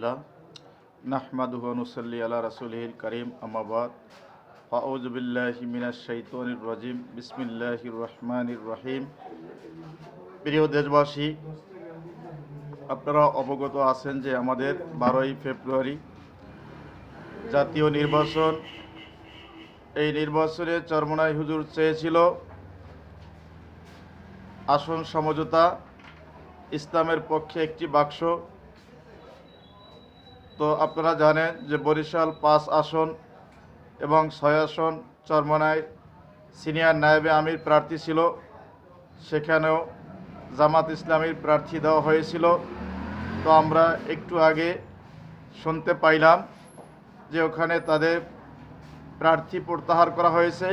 আলহামদুলিল্লাহ নাহমাদুহু ওয়া নুসাল্লি আলা রাসূলিল কারীম আম্মা বাদ আউযু বিল্লাহি মিনাশ শাইতানির রাজিম বিসমিল্লাহির রহমানির রহিম। প্রিয় দেশবাসী, আপনারা অবগত আছেন যে আমাদের 12ই ফেব্রুয়ারি জাতীয় নির্বাচন। এই নির্বাচনে চরমোনাই হুজুর চেয়েছিল আসন সমঝোতা, ইসলামের পক্ষে একটি বাক্স। তো আপনারা জানেন যে বরিশাল 5 আসন এবং 6 আসন চরমোনাই সিনিয়র নায়েবে আমির প্রার্থী ছিল, সেখানেও জামাত ইসলামীর প্রার্থী দেওয়া হয়েছিল। তো আমরা একটু আগে শুনতে পাইলাম যে ওখানে তাদের প্রার্থী প্রত্যাহার করা হয়েছে।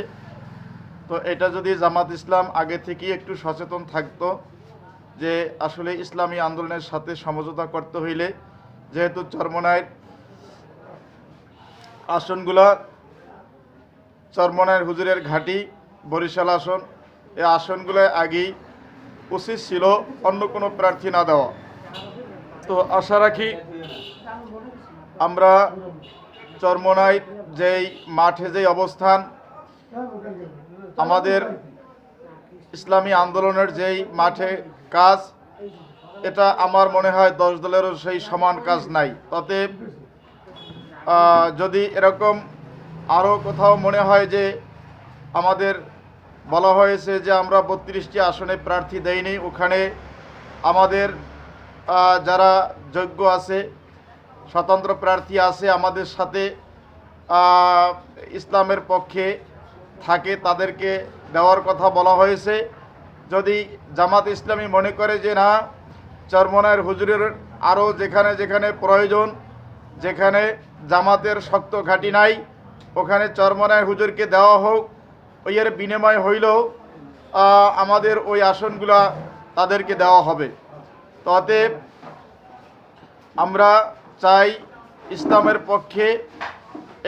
তো এটা যদি জামাত ইসলাম আগে থেকেই একটু সচেতন থাকতো যে আসলে ইসলামী আন্দোলনের সাথে সমঝোতা করতে হইলে, যেহেতু চরমোনাইয়ের আসনগুলা চরমোনাইয়ের হুজুরের ঘাঁটি বরিশাল আসন, এই আসনগুলো আগেই উচিত ছিল অন্য কোনো প্রার্থী না দেওয়া। তো আশা রাখি আমরা চরমোনাইর যেই মাঠে যেই অবস্থান, আমাদের ইসলামী আন্দোলনের যেই মাঠে কাজ, এটা আমার মনে হয় 10 দলেরও সেই সমান কাজ নাই। তাতে যদি এরকম আরও কোথাও মনে হয় যে আমাদের বলা হয়েছে যে আমরা 32টি আসনে প্রার্থী দেইনি, ওখানে আমাদের যারা যোগ্য আছে, স্বতন্ত্র প্রার্থী আছে, আমাদের সাথে ইসলামের পক্ষে থাকে, তাদেরকে দেওয়ার কথা বলা হয়েছে। যদি জামাত ইসলামী মনে করে যে না, চরমোনাইয়ের হুজুরের আরও যেখানে যেখানে প্রয়োজন, যেখানে জামাতের শক্ত ঘাঁটি নাই, ওখানে চরমোনাইয়ের হুজুরকে দেওয়া হোক, ওইয়ের বিনিময় হইলেও আমাদের ওই আসনগুলা তাদেরকে দেওয়া হবে। তো অতএব আমরা চাই ইসলামের পক্ষে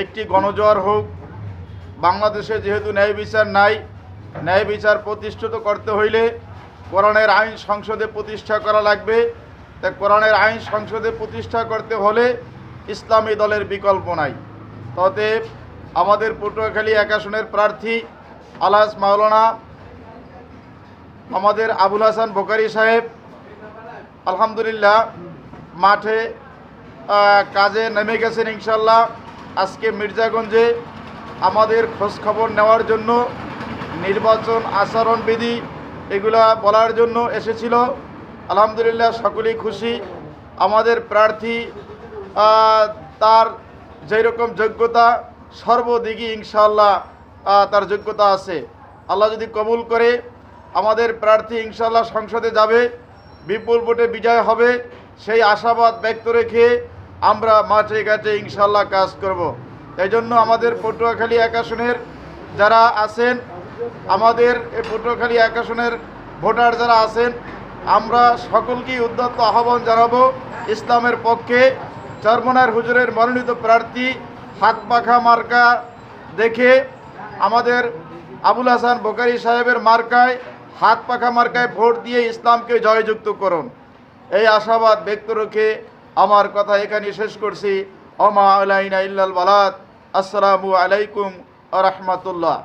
একটি গণজোয়ার হোক। বাংলাদেশে যেহেতু ন্যায় বিচার নাই, ন্যায় বিচার প্রতিষ্ঠিত করতে হইলে কোরআনের আইন সংসদে প্রতিষ্ঠা করা লাগবে। তাই কোরআনের আইন সংসদে প্রতিষ্ঠা করতে হলে ইসলামী দলের বিকল্প নাই। অতএব আমাদের পটুয়াখালী 1 আসনের প্রার্থী আলহাজ মাওলানা আমাদের আবুল হাসান বোকারি সাহেব আলহামদুলিল্লাহ মাঠে কাজে নেমে গেছেন ইনশাল্লাহ। আজকে মির্জাগঞ্জে আমাদের খোঁজখবর নেওয়ার জন্য, নির্বাচন আচরণবিধি এগুলা বলার জন্য এসেছিল। আলহামদুলিল্লাহ সকলেই খুশি। আমাদের প্রার্থী তার যেই রকম যোগ্যতা, সর্বদিকই ইনশাআল্লাহ তার যোগ্যতা আছে। আল্লাহ যদি কবুল করে আমাদের প্রার্থী ইনশাআল্লাহ সংসদে যাবে, বিপুল ভোটে বিজয় হবে, সেই আশাবাদ ব্যক্ত রেখে আমরা মাঠে ঘাটে ইনশাআল্লাহ কাজ করব। এই জন্য আমাদের পটুয়াখালী 1 আসনের যারা আছেন, আমাদের এই পটুয়াখালী 1 আসনের ভোটার যারা আছেন, আমরা সকলকেই উদ্যত আহ্বান জানাবো ইসলামের পক্ষে চরমোনাইয়ের হুজুরের মনোনীত প্রার্থী হাত পাখা মার্কা দেখে আমাদের আবুল হাসান বোকারি সাহেবের মার্কায়, হাত পাখা মার্কায় ভোট দিয়ে ইসলামকে জয়যুক্ত করুন। এই আশাবাদ ব্যক্ত রেখে আমার কথা এখানে শেষ করছি। ওমা আলাইনা ইল্লাল বালাদ। আসসালামু আলাইকুম ওয়া রাহমাতুল্লাহ।